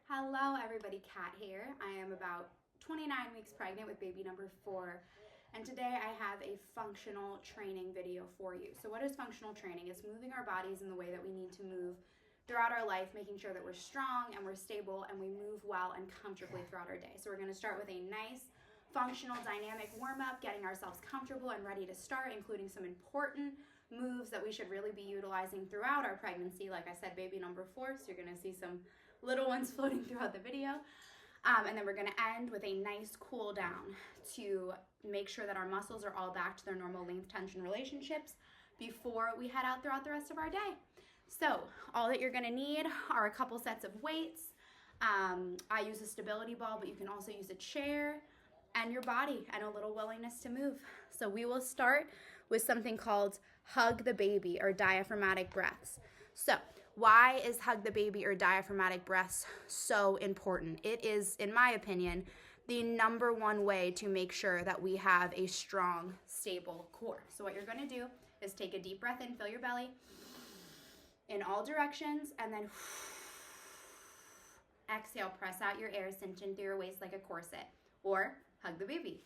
Hello everybody, Kat here. I am about 29 weeks pregnant with baby number 4, and today I have a functional training video for you. So what is functional training? It's moving our bodies in the way that we need to move throughout our life, making sure that we're strong and we're stable and we move well and comfortably throughout our day. So we're going to start with a nice functional dynamic warm-up, getting ourselves comfortable and ready to start, including some important moves that we should really be utilizing throughout our pregnancy. Like I said, baby number 4, so you're going to see some little ones floating throughout the video. And then we're going to end with a nice cool down to make sure that our muscles are all back to their normal length tension relationships before we head out throughout the rest of our day. So all that you're going to need are a couple sets of weights. I use a stability ball, but you can also use a chair and your body and a little willingness to move. So we will start with something called hug the baby or diaphragmatic breaths. So why is hug the baby or diaphragmatic breaths so important? It is, in my opinion, the #1 way to make sure that we have a strong, stable core. So what you're going to do is take a deep breath in, fill your belly in all directions, and then exhale, press out your air, cinch in through your waist like a corset, or hug the baby.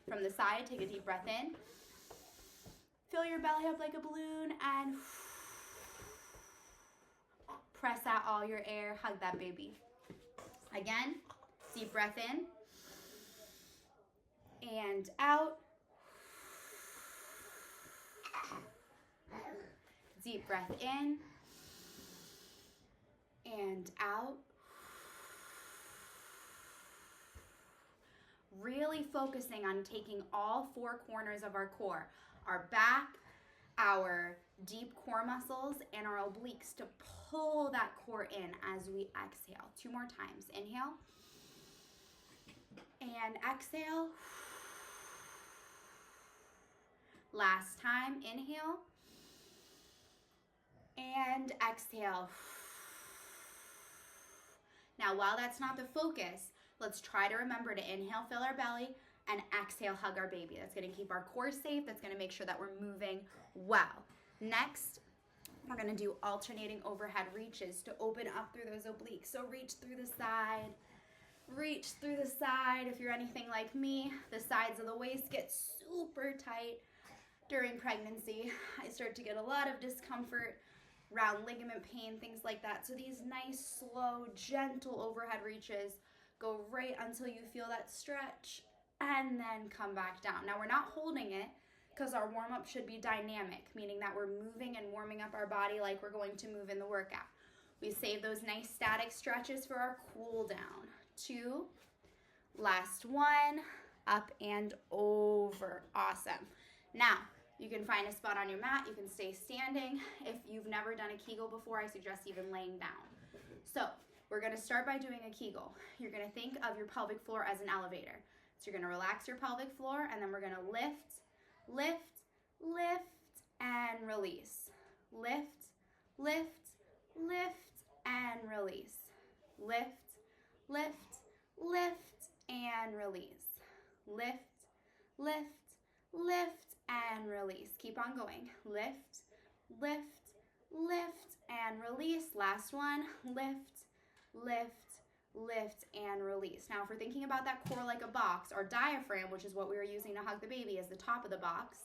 From the side, take a deep breath in, fill your belly up like a balloon, and press out all your air, hug that baby. Again, deep breath in and out. Deep breath in and out. Really focusing on taking all 4 corners of our core, our back, our deep core muscles, and our obliques to pull that core in as we exhale. 2 more times. Inhale and exhale. Last time. Inhale and exhale. Now, while that's not the focus, let's try to remember to inhale, fill our belly, and exhale, hug our baby. That's going to keep our core safe. That's going to make sure that we're moving well. Next, we're going to do alternating overhead reaches to open up through those obliques. So reach through the side. Reach through the side. If you're anything like me, the sides of the waist get super tight during pregnancy. I start to get a lot of discomfort, round ligament pain, things like that. So these nice, slow, gentle overhead reaches go right until you feel that stretch and then come back down. Now, we're not holding it because our warm-up should be dynamic, meaning that we're moving and warming up our body like we're going to move in the workout. We save those nice static stretches for our cool down. 2, last 1, up and over. Awesome. Now, you can find a spot on your mat. You can stay standing. If you've never done a Kegel before, I suggest even laying down. So we're going to start by doing a Kegel. You're going to think of your pelvic floor as an elevator. So you're going to relax your pelvic floor, and then we're going to lift, lift, lift, and release. Lift, lift, lift, and release. Lift, lift, lift, and release. Lift, lift, lift, and release. Keep on going. Lift, lift, lift, and release. Last one. Lift, lift, lift, and release. Now, if we're thinking about that core like a box, our diaphragm, which is what we were using to hug the baby, is the top of the box.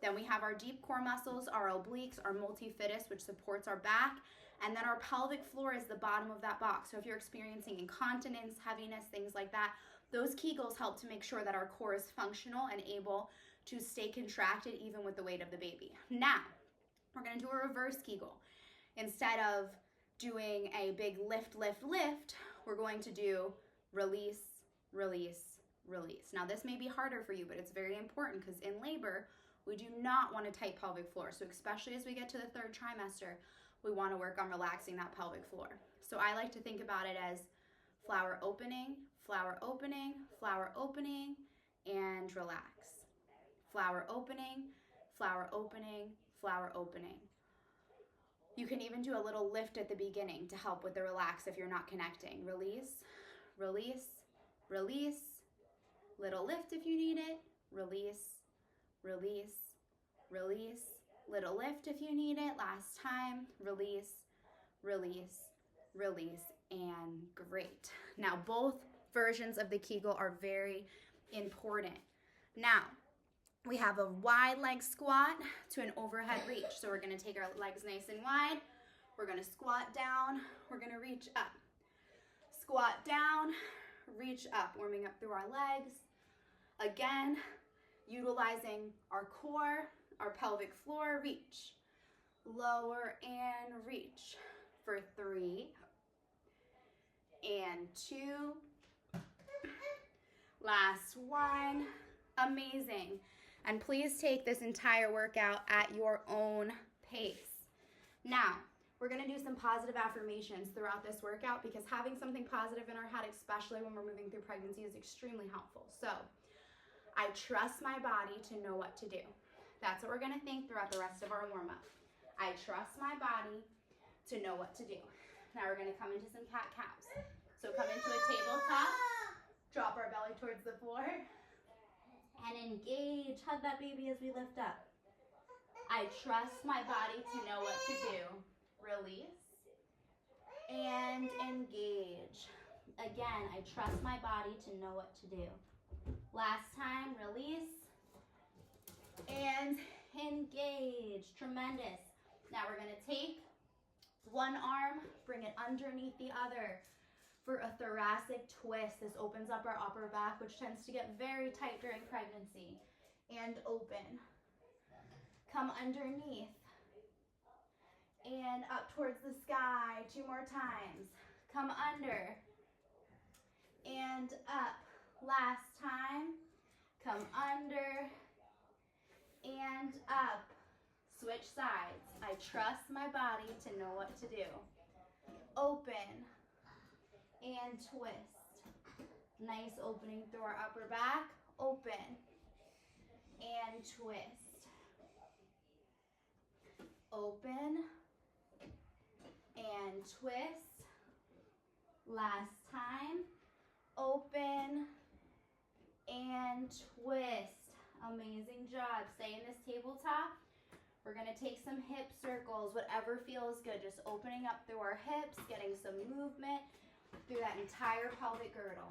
Then we have our deep core muscles, our obliques, our multifidus, which supports our back, and then our pelvic floor is the bottom of that box. So if you're experiencing incontinence, heaviness, things like that, those Kegels help to make sure that our core is functional and able to stay contracted even with the weight of the baby. Now, we're going to do a reverse Kegel. Instead of doing a big lift, lift, lift, we're going to do release, release, release. Now, this may be harder for you, but it's very important because in labor, we do not want a tight pelvic floor. So especially as we get to the 3rd trimester, we want to work on relaxing that pelvic floor. So I like to think about it as flower opening, flower opening, flower opening, and relax. Flower opening, flower opening, flower opening. You can even do a little lift at the beginning to help with the relax if you're not connecting. Release, release, release. Little lift if you need it. Release, release, release. Little lift if you need it. Last time. Release, release, release, and Great. Now, both versions of the Kegel are very important. Now, we have a wide leg squat to an overhead reach. So we're gonna take our legs nice and wide. We're gonna squat down. We're gonna reach up. Squat down, reach up, warming up through our legs. Again, utilizing our core, our pelvic floor, reach. Lower and reach for 3 and 2. Last one. Amazing. And please take this entire workout at your own pace. Now, we're going to do some positive affirmations throughout this workout because having something positive in our head, especially when we're moving through pregnancy, is extremely helpful. So, I trust my body to know what to do. That's what we're going to think throughout the rest of our warm-up. I trust my body to know what to do. Now we're going to come into some cat-cows. So come into a tabletop, drop our belly towards the floor, and engage. Hug that baby as we lift up. I trust my body to know what to do. Release and engage. Again, I trust my body to know what to do. Last time, release and engage. Tremendous. Now we're going to take one arm, bring it underneath the other for a thoracic twist. This opens up our upper back, which tends to get very tight during pregnancy. And open. Come underneath. And up towards the sky. 2 more times. Come under. And up. Last time. Come under. And up. Switch sides. I trust my body to know what to do. Open and twist. Nice opening through our upper back. Open and twist. Open and twist. Last time. Open and twist. Amazing job. Stay in this tabletop. We're going to take some hip circles, whatever feels good. Just opening up through our hips, getting some movement through that entire pelvic girdle.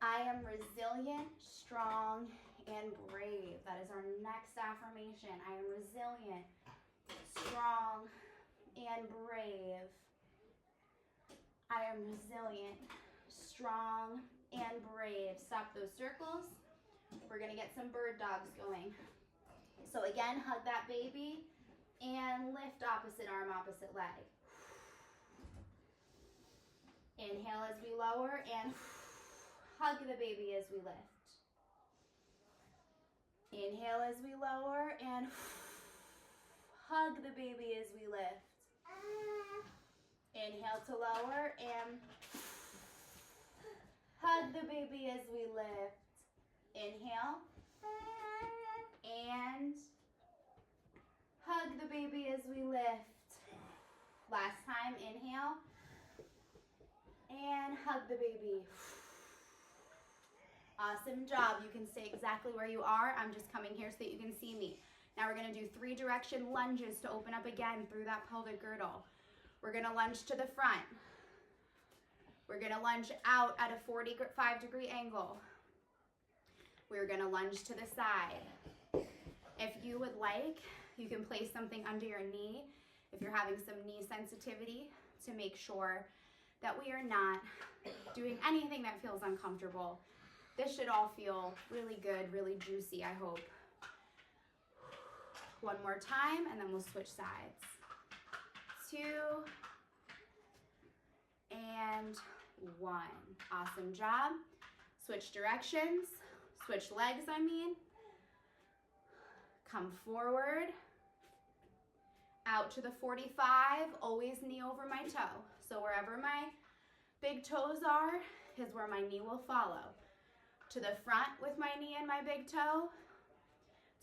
I am resilient, strong, and brave. That is our next affirmation. I am resilient, strong, and brave. I am resilient, strong, and brave. Stop those circles. We're going to get some bird dogs going. So again, hug that baby and lift opposite arm, opposite leg. Inhale as we lower and hug the baby as we lift. Inhale as we lower and hug the baby as we lift. Inhale to lower and hug the baby as we lift. Inhale. And hug the baby as we lift. Last time, inhale. And hug the baby. Awesome job. You can stay exactly where you are. I'm just coming here so that you can see me. Now we're going to do 3 direction lunges to open up again through that pelvic girdle. We're going to lunge to the front. We're going to lunge out at a 45-degree angle. We're going to lunge to the side. If you would like, you can place something under your knee if you're having some knee sensitivity to make sure that we are not doing anything that feels uncomfortable. This should all feel really good, really juicy, I hope. One more time, and then we'll switch sides. 2 and 1. Awesome job. Switch directions. Switch legs, I mean. Come forward, out to the 45, always knee over my toe. So wherever my big toes are is where my knee will follow. To the front with my knee and my big toe,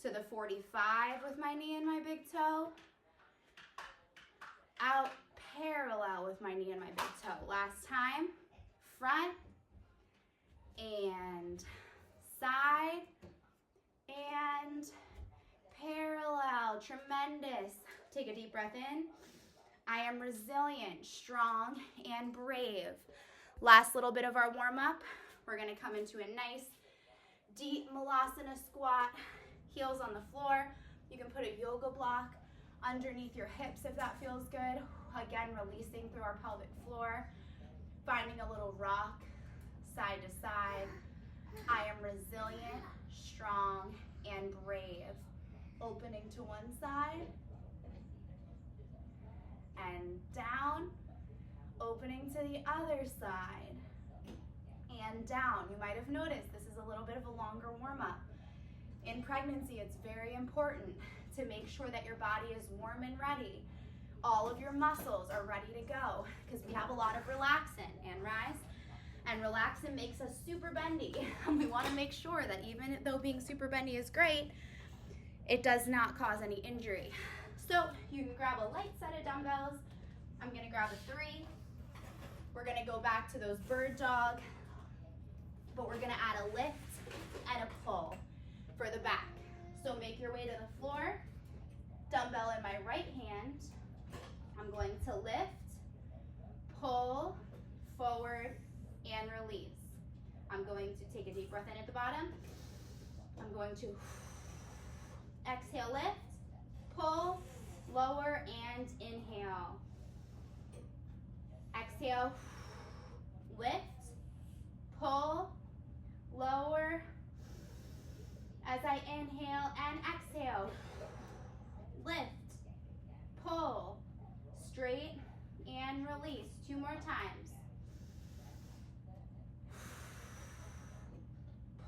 to the 45 with my knee and my big toe, out parallel with my knee and my big toe. Last time, front and side and parallel. Tremendous. Take a deep breath in. I am resilient, strong, and brave. Last little bit of our warm-up. We're gonna come into a nice, deep malasana squat, heels on the floor. You can put a yoga block underneath your hips if that feels good. Again, releasing through our pelvic floor. Finding a little rock, side to side. I am resilient, strong, and brave. Opening to one side, and down. Opening to the other side, and down. You might have noticed this is a little bit of a longer warm-up. In pregnancy, it's very important to make sure that your body is warm and ready. All of your muscles are ready to go because we have a lot of relaxant and rise. And relaxant makes us super bendy. And we want to make sure that even though being super bendy is great, it does not cause any injury. So you can grab a light set of dumbbells. I'm going to grab a 3. We're going to go back to those bird dog, but we're going to add a lift and a pull for the back. So make your way to the floor, dumbbell in my right hand. I'm going to lift, pull, forward, and release. I'm going to take a deep breath in at the bottom. I'm going to exhale, lift, pull, lower, and inhale. Exhale, lift, pull, lower. As I inhale and exhale, lift, pull, straight, and release. 2 more times.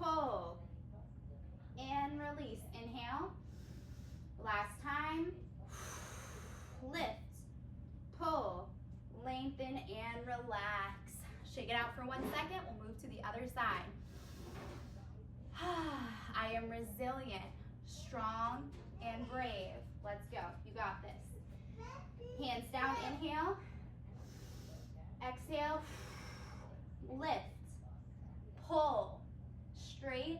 Pull, and release. Inhale. Last time. Lift, pull, lengthen, and relax. Shake it out for 1 second. We'll move to the other side. I am resilient, strong, and brave. Let's go. You got this. Hands down, inhale. Exhale. Lift, pull, straight,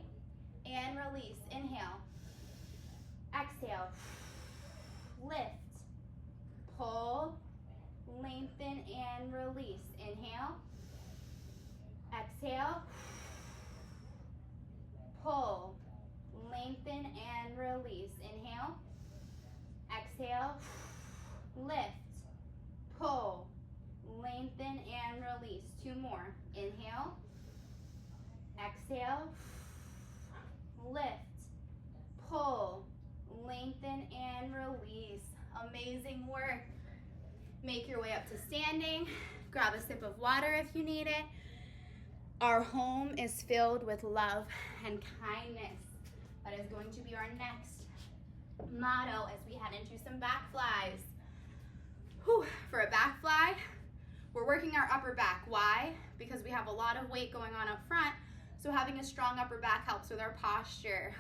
and release. Inhale. Exhale. Lift, pull, lengthen, and release. Inhale. Exhale. Pull, lengthen, and release. Inhale. Exhale. Lift, pull, lengthen, and release. 2 more. Inhale. Exhale. Lift, pull, lengthen, and release. Amazing work. Make your way up to standing. Grab a sip of water if you need it. Our home is filled with love and kindness. That is going to be our next motto as we head into some back flies. Whew. For a back fly, we're working our upper back. Why? Because we have a lot of weight going on up front, so having a strong upper back helps with our posture.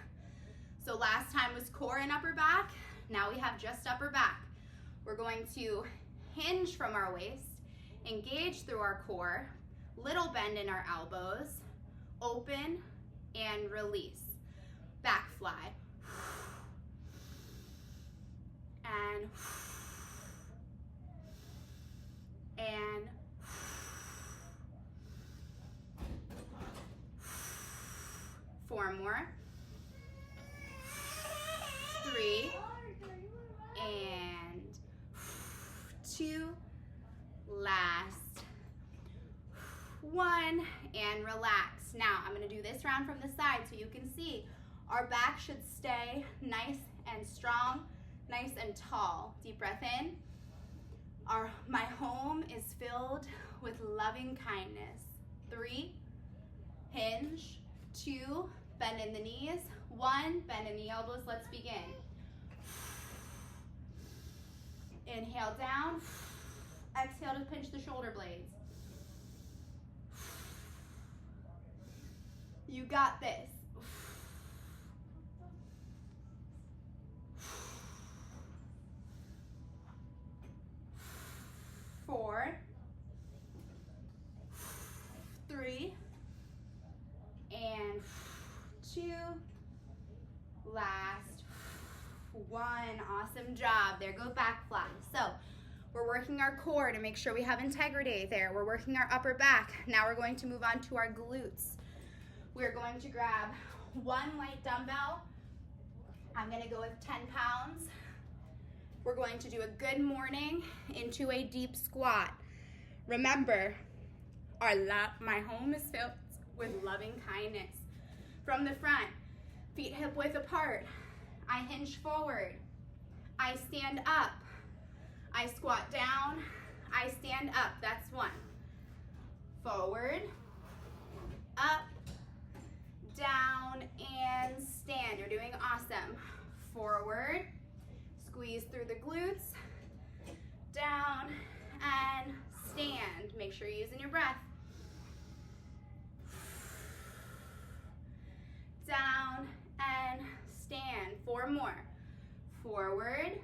So last time was core and upper back. Now we have just upper back. We're going to hinge from our waist, engage through our core, little bend in our elbows, open, and release. Back fly. And 4 more. 3 and 2. Last 1 and relax. Now I'm going to do this round from the side so you can see our back should stay nice and strong, nice and tall. Deep breath in. My home is filled with loving kindness. 3, hinge. 2, bend in the knees. 1, bend in the elbows. Let's begin. Inhale down. Exhale to pinch the shoulder blades. You got this. 4, 3, and 2. Last 1. Awesome job. There go back flies. So We're working our core to make sure we have integrity there. We're working our upper back. Now we're going to move on to our glutes. We're going to grab one light dumbbell. I'm going to go with 10 pounds. We're going to do a good morning into a deep squat. Remember, my home is filled with loving kindness. From the front, feet hip width apart. I hinge forward. I stand up. I squat down. I stand up. That's one. Forward, up, down, and stand. You're doing awesome. Forward, squeeze through the glutes, down, and stand. Make sure you're using your breath. Down and stand. 4 more. Forward,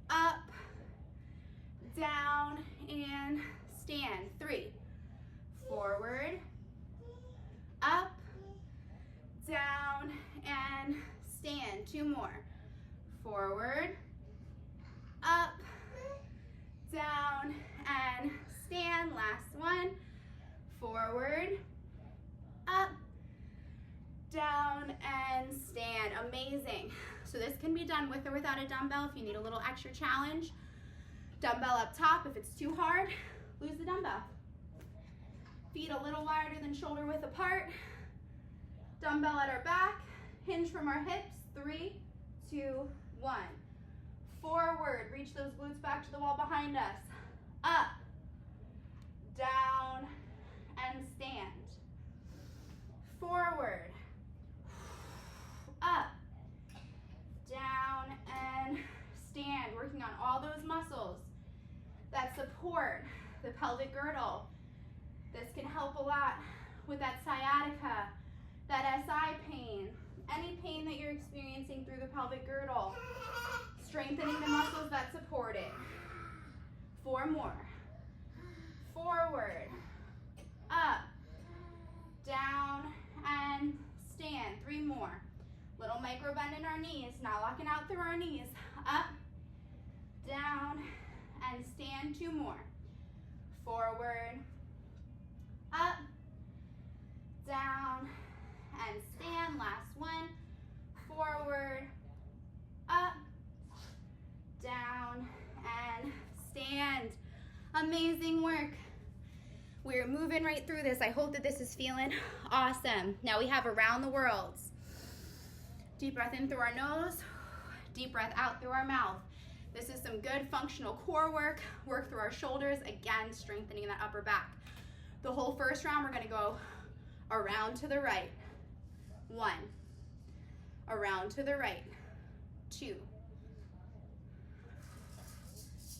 up, down, and stand. 3. Forward, up, down, and stand. 2 more. Forward, up, down, and stand. Last one. Forward, up, down, and stand. Amazing. So this can be done with or without a dumbbell if you need a little extra challenge. Dumbbell up top. If it's too hard, lose the dumbbell. Feet a little wider than shoulder width apart. Dumbbell at our back. Hinge from our hips. 3, 2, 1. Forward. Reach those glutes back to the wall behind us. Up, down, and stand. Forward, up, down, and stand. Working on all those muscles that support the pelvic girdle. This can help a lot with that sciatica, that SI pain, any pain that you're experiencing through the pelvic girdle. Strengthening the muscles that support it. 4 more. Forward, up, down, and stand. 3 more. Little micro bend in our knees, not locking out through our knees. Up, down, and stand. 2 more. Forward, up, down, and stand. Last one. Forward, up, down, and stand. Amazing work. We're moving right through this. I hope that this is feeling awesome. Now we have around the world. Deep breath in through our nose, deep breath out through our mouth. This is some good functional core work. Work through our shoulders, again, strengthening that upper back. The whole first round, we're gonna go around to the right. 1, around to the right. 2,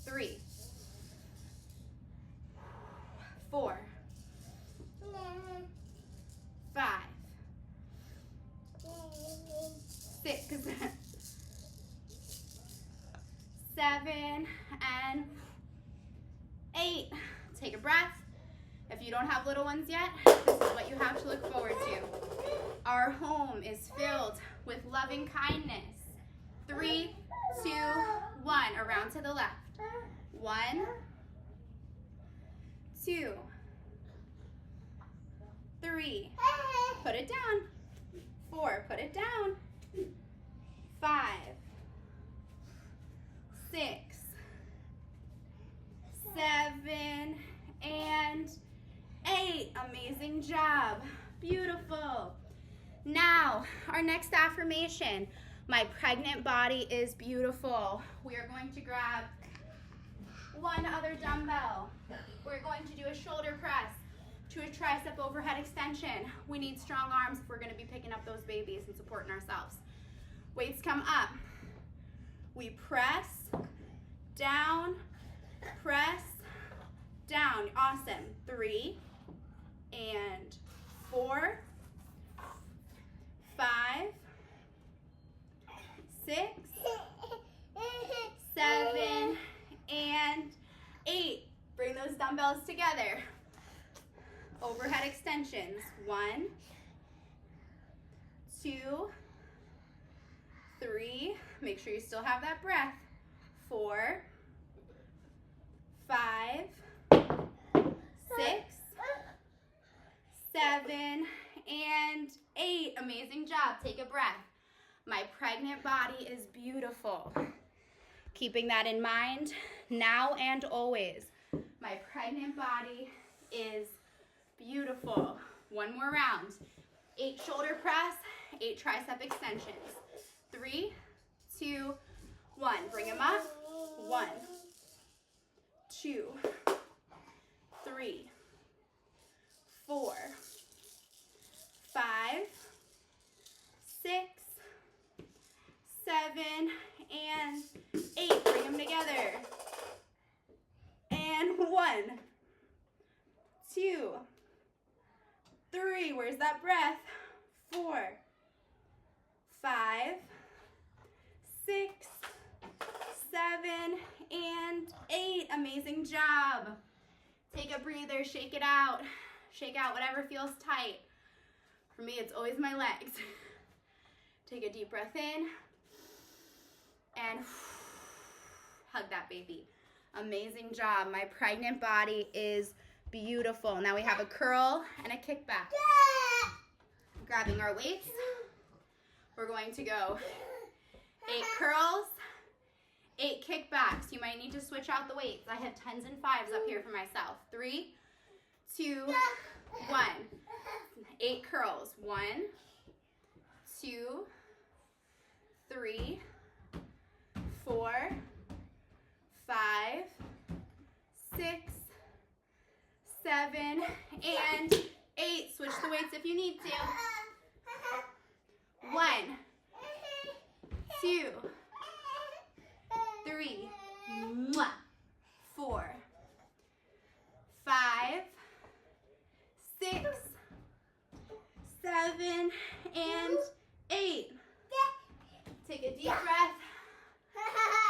3, 4, 5, 6, 7, and 8. Take a breath. If you don't have little ones yet, this is what you have to look forward to. Our home is filled with loving kindness. 3, 2, 1. Around to the left. 1, 2, 3. Put it down. 4. Put it down. 5, 6, 7, and 8. Amazing job. Beautiful. Now, our next affirmation. My pregnant body is beautiful. We are going to grab one other dumbbell. We're going to do a shoulder press to a tricep overhead extension. We need strong arms if we're going to be picking up those babies and supporting ourselves. Weights come up. We press, down, press, down. Awesome. 3 and 4, 5, 6, 7, and 8. Bring those dumbbells together. Overhead extensions. 1, 2, 3. Make sure you still have that breath. 4, 5, 6, 7, and 8. Amazing job. Take a breath. My pregnant body is beautiful. Keeping that in mind now and always. My pregnant body is beautiful. One more round. 8 shoulder press, 8 tricep extensions. 3, 2, 1. Bring them up. 1, 2, 3, 4, 5, 6, 7, and 8. Bring them together. And 1, 2, 3. Where's that breath? 4, 5, 6, 7, and 8. Amazing job. Take a breather, shake it out. Shake out whatever feels tight. For me, it's always my legs. Take a deep breath in and hug that baby. Amazing job. My pregnant body is beautiful. Now we have a curl and a kickback. Grabbing our weights. We're going to go 8 curls, 8 kickbacks. You might need to switch out the weights. I have 10s and 5s up here for myself. 3, 2, 1. 8 curls. 1, 2, 3, 4, 5, 6, 7, and 8. Switch the weights if you need to. 1, 2, 3, 4, 5, 6, 7, and 8. Take a deep breath.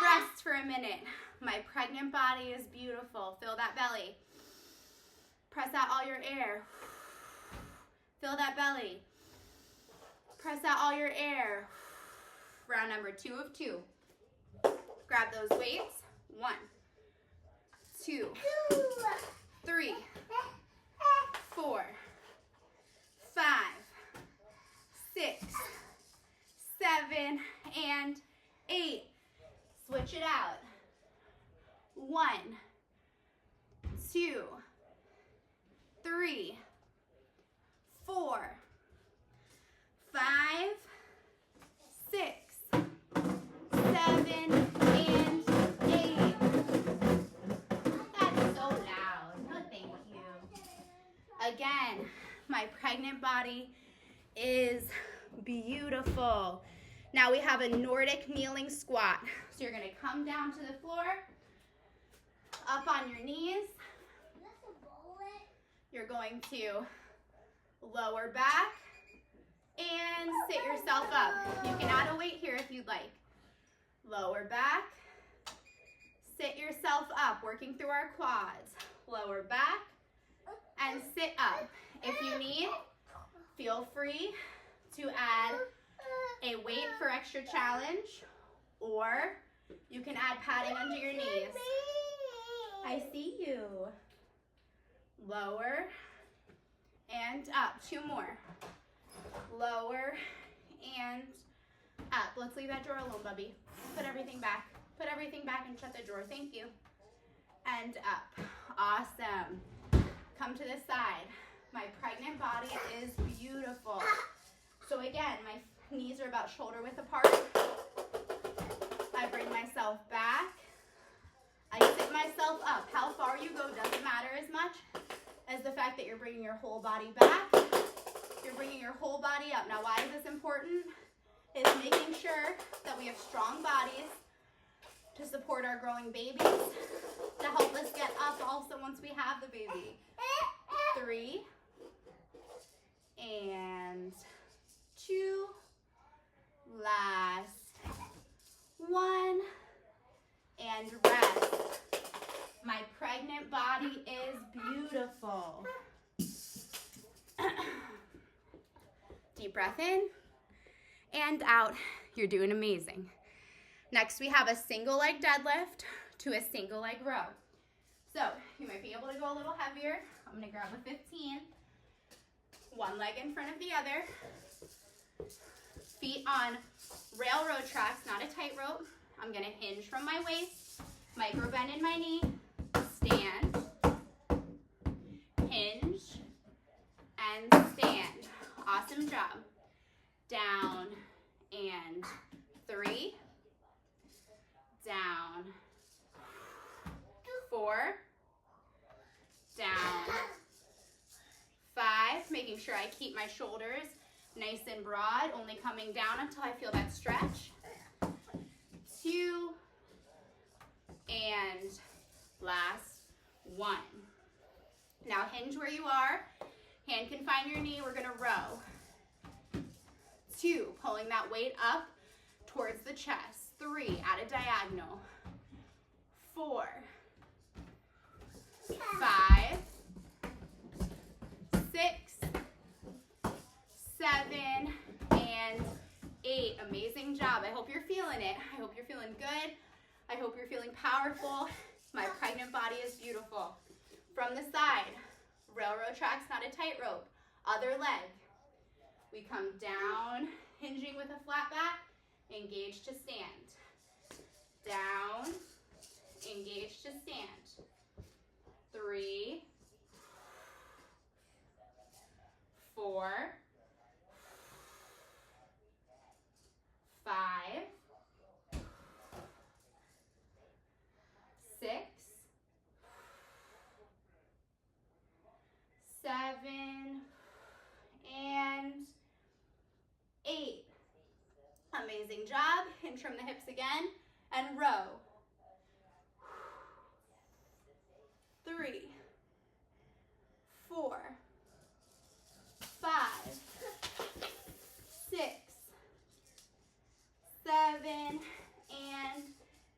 Rest for a minute. My pregnant body is beautiful. Fill that belly. Press out all your air. Fill that belly. Press out all your air. Round number 2 of 2. Grab those weights. 1, 2, 3, 4, 5, 6, 7, and 8. Switch it out. 1, 2, 3, 4, 5, 6, 7, and 8. That's so loud. No, thank you. Again, my pregnant body is beautiful. Now we have a Nordic kneeling squat. So you're going to come down to the floor, up on your knees. You're going to lower back and sit yourself up. You can add a weight here if you'd like. Lower back, sit yourself up, working through our quads. Lower back and sit up. If you need, feel free to add a weight for extra challenge, or you can add padding under your knees. I see you. Lower and up. 2 more. Lower and up. Let's leave that drawer alone, Bubby. Put everything back. Put everything back and shut the drawer. Thank you. And up. Awesome. Come to this side. My pregnant body is beautiful. So again, my knees are about shoulder width apart. I bring myself back. I sit myself up. How far you go doesn't matter as much as the fact that you're bringing your whole body back. You're bringing your whole body up. Now, why is this important? It's making sure that we have strong bodies to support our growing babies, to help us get up also once we have the baby. 3 and 2. Last 1 and rest. My pregnant body is beautiful. Deep breath in and out. You're doing amazing. Next, we have a single leg deadlift to a single leg row. So you might be able to go a little heavier. I'm gonna grab a 15. One leg in front of the other. Feet on railroad tracks, not a tightrope. I'm gonna hinge from my waist, micro bend in my knee, stand, hinge, and stand. Awesome job. Down and 3, down, 4, down, 5, making sure I keep my shoulders nice and broad, only coming down until I feel that stretch. 2, and last 1. Now hinge where you are. Hand can find your knee. We're gonna row. 2, pulling that weight up towards the chest. 3, at a diagonal. 4, 5, 6, 7, and 8. Amazing job. I hope you're feeling it. I hope you're feeling good. I hope you're feeling powerful. My pregnant body is beautiful. From the side, railroad tracks, not a tightrope. Other leg. We come down, hinging with a flat back, engage to stand. Down, engage to stand. 3, 4, 5, 6, 7, and 8. Amazing job. Hinge from the hips again and row. 3, 4, 5, 6, 7, and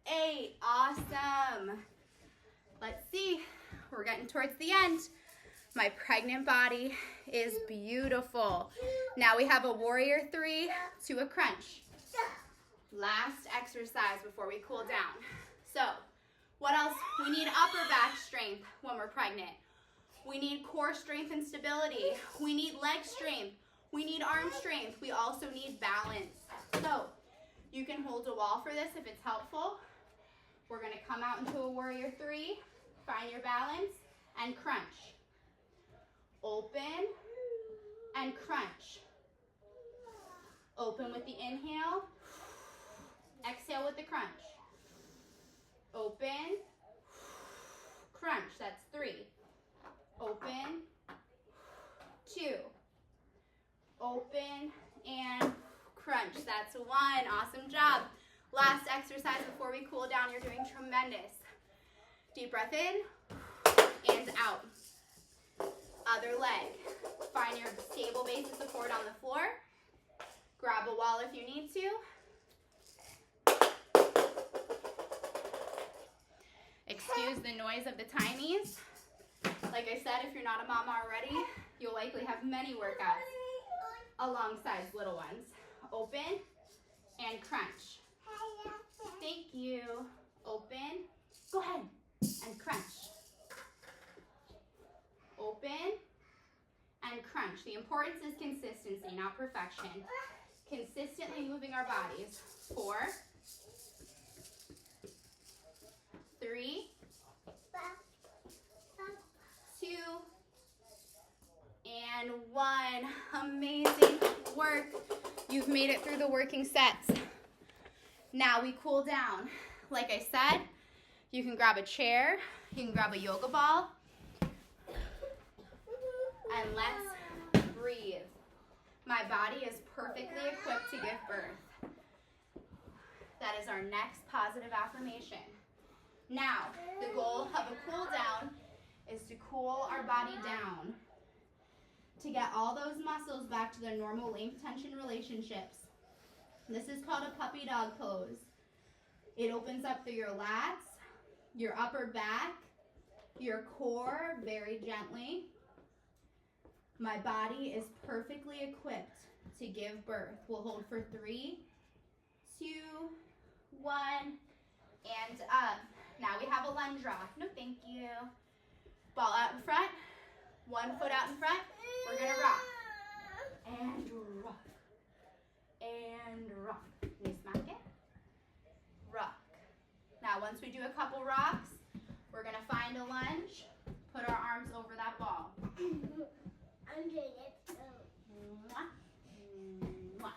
8. Awesome. Let's see. We're getting towards the end. My pregnant body is beautiful. Now we have a warrior 3 to a crunch. Last exercise before we cool down. So, what else? We need upper back strength when we're pregnant. We need core strength and stability. We need leg strength. We need arm strength. We also need balance. So, you can hold a wall for this if it's helpful. We're gonna come out into a warrior 3, find your balance, and crunch. Open and crunch. Open with the inhale. Exhale with the crunch. Open, crunch. That's 3. Open, 2. Open and crunch. That's 1. Awesome job. Last exercise before we cool down. You're doing tremendous. Deep breath in and out. Other leg. Find your stable base of support on the floor. Grab a wall if you need to. Excuse the noise of the timies. Like I said, if you're not a mama already, you'll likely have many workouts alongside little ones. Open and crunch. Thank you. Open. Go ahead and crunch. Open and crunch. The importance is consistency, not perfection. Consistently moving our bodies. 4, 3, 2, and 1. Amazing work. You've made it through the working sets. Now we cool down. Like I said, you can grab a chair, you can grab a yoga ball, and let's breathe. My body is perfectly equipped to give birth. That is our next positive affirmation. Now, the goal of a cool down is to cool our body down, to get all those muscles back to their normal length tension relationships. This is called a puppy dog pose. It opens up through your lats, your upper back, your core very gently. My body is perfectly equipped to give birth. We'll hold for 3, 2, 1, and up. Now we have a lunge rock. No, thank you. Ball out in front. One foot out in front. We're gonna rock. And rock. And rock. Can you smack it? Rock. Now once we do a couple rocks, we're gonna find a lunge, put our arms over that ball. I'm doing it too. Mwah. Mwah.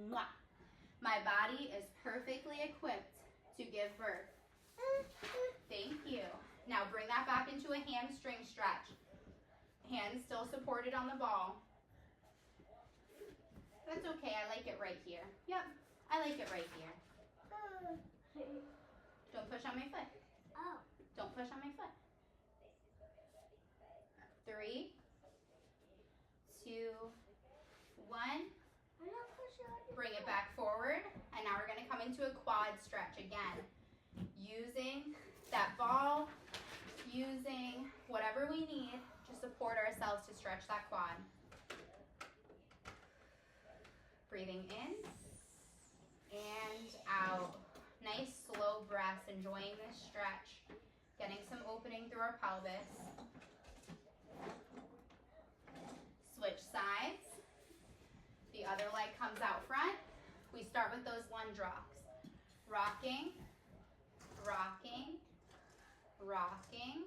Mwah. My body is perfectly equipped to give birth. Thank you. Now bring that back into a hamstring stretch. Hands still supported on the ball. That's okay, I like it right here. Yep, I like it right here. Don't push on my foot. Oh. Don't push on my foot. 3, 2, 1. Bring it back forward. And now we're gonna come into a quad stretch again. Using that ball, using whatever we need to support ourselves to stretch that quad. Breathing in and out. Nice slow breaths, enjoying this stretch. Getting some opening through our pelvis. Switch sides. The other leg comes out front. We start with those lunge rocks. Rocking, rocking, rocking,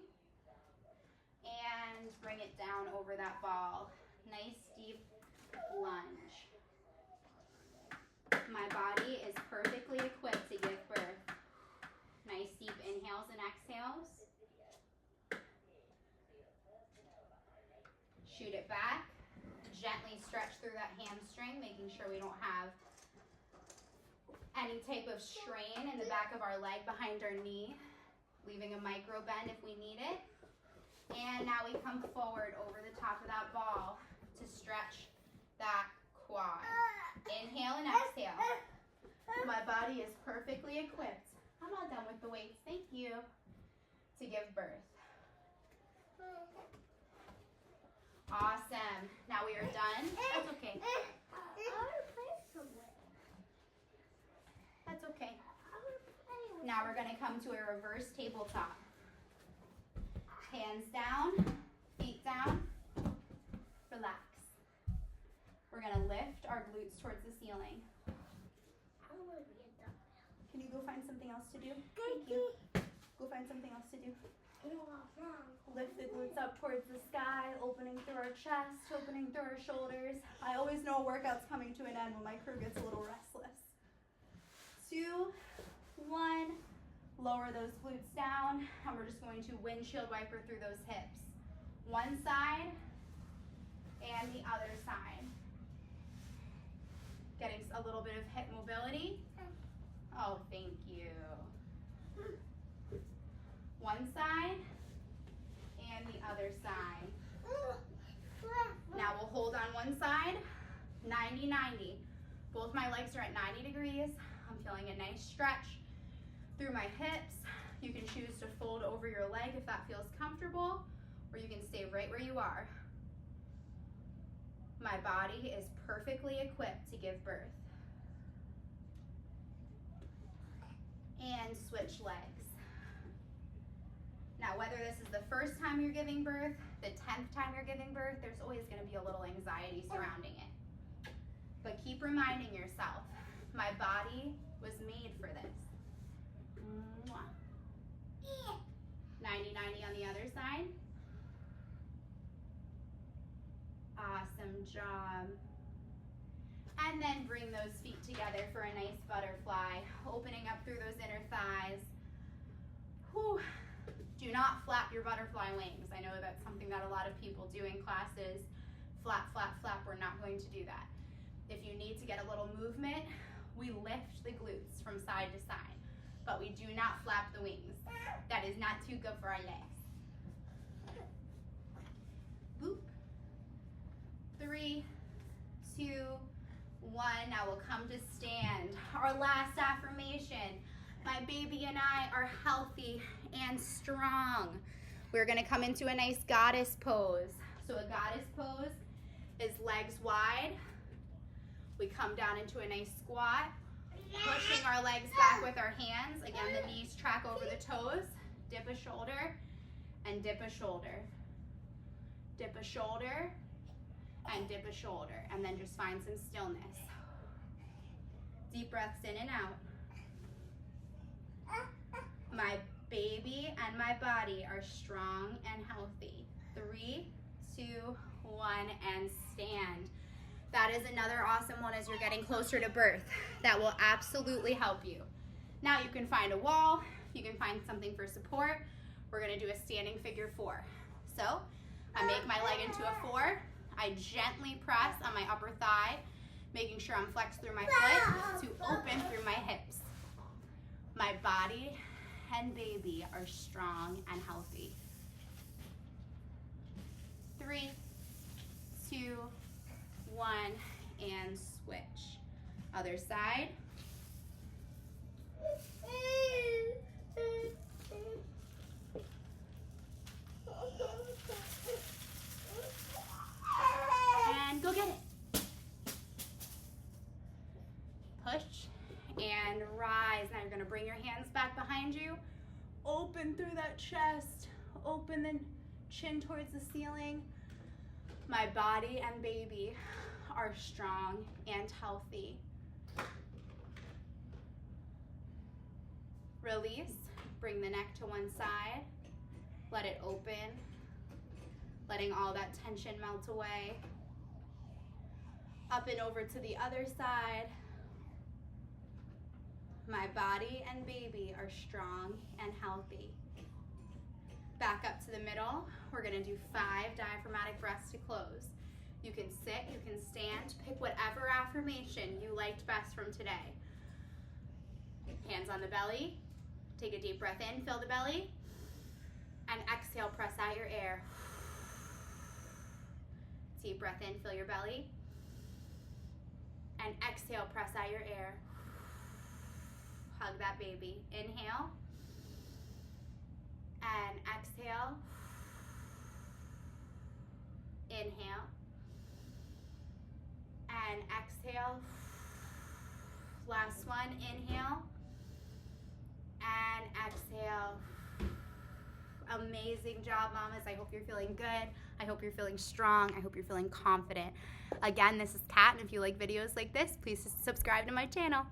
and bring it down over that ball. Nice deep lunge. My body is perfectly equipped to give birth. Nice deep inhales and exhales. Shoot it back. Gently stretch through that hamstring, making sure we don't have any type of strain in the back of our leg behind our knee, leaving a micro bend if we need it. And now we come forward over the top of that ball to stretch that quad. Inhale and exhale. My body is perfectly equipped. I'm all done with the weights, thank you, to give birth. Awesome. Now we are done. That's okay. That's okay. Now we're going to come to a reverse tabletop. Hands down, feet down, relax. We're going to lift our glutes towards the ceiling. Can you go find something else to do? Thank you. Go find something else to do. Lift the glutes up towards the sky, opening through our chest, opening through our shoulders. I always know a workout's coming to an end when my crew gets a little restless. 2, 1, lower those glutes down, and we're just going to windshield wiper through those hips. One side and the other side. Getting a little bit of hip mobility. Oh, thank you. One side and the other side. Now we'll hold on one side, 90-90. Both my legs are at 90 degrees. I'm feeling a nice stretch through my hips. You can choose to fold over your leg if that feels comfortable, or you can stay right where you are. My body is perfectly equipped to give birth. And switch legs. Now, whether this is the first time you're giving birth, the 10th time you're giving birth, there's always going to be a little anxiety surrounding it. But keep reminding yourself, my body was made for this. 90-90 on the other side. Awesome job. And then bring those feet together for a nice butterfly, opening up through those inner thighs. Whew. Do not flap your butterfly wings. I know that's something that a lot of people do in classes. Flap, flap, flap. We're not going to do that. If you need to get a little movement, we lift the glutes from side to side, but we do not flap the wings. That is not too good for our legs. Boop. 3, 2, 1. Now we'll come to stand. Our last affirmation. My baby and I are healthy and strong. We're going to come into a nice goddess pose. So a goddess pose is legs wide. We come down into a nice squat. Pushing our legs back with our hands. Again, the knees track over the toes. Dip a shoulder and dip a shoulder. Dip a shoulder and dip a shoulder. And then just find some stillness. Deep breaths in and out. My baby and my body are strong and healthy. 3, 2, 1, and stand. That is another awesome one as you're getting closer to birth. That will absolutely help you. Now you can find a wall, you can find something for support. We're gonna do a standing figure 4. So I make my leg into a 4. I gently press on my upper thigh, making sure I'm flexed through my foot to open through my hips. My body and baby are strong and healthy. 3, 2, 1, and switch. Other side. And go get it. Push and rise. Now you're going to bring your hands back behind you. Open through that chest. Open the chin towards the ceiling. My body and baby are strong and healthy. Release. Bring the neck to one side. Let it open. Letting all that tension melt away. Up and over to the other side. My body and baby are strong and healthy. Back up to the middle. We're gonna do 5 diaphragmatic breaths to close. You can sit, you can stand, pick whatever affirmation you liked best from today. Hands on the belly. Take a deep breath in, fill the belly. And exhale, press out your air. Deep breath in, fill your belly. And exhale, press out your air. Hug that baby. Inhale. And exhale. Inhale. And exhale. Last one, inhale. And exhale. Amazing job, mamas. I hope you're feeling good. I hope you're feeling strong. I hope you're feeling confident. Again, this is Kat, and if you like videos like this, please subscribe to my channel.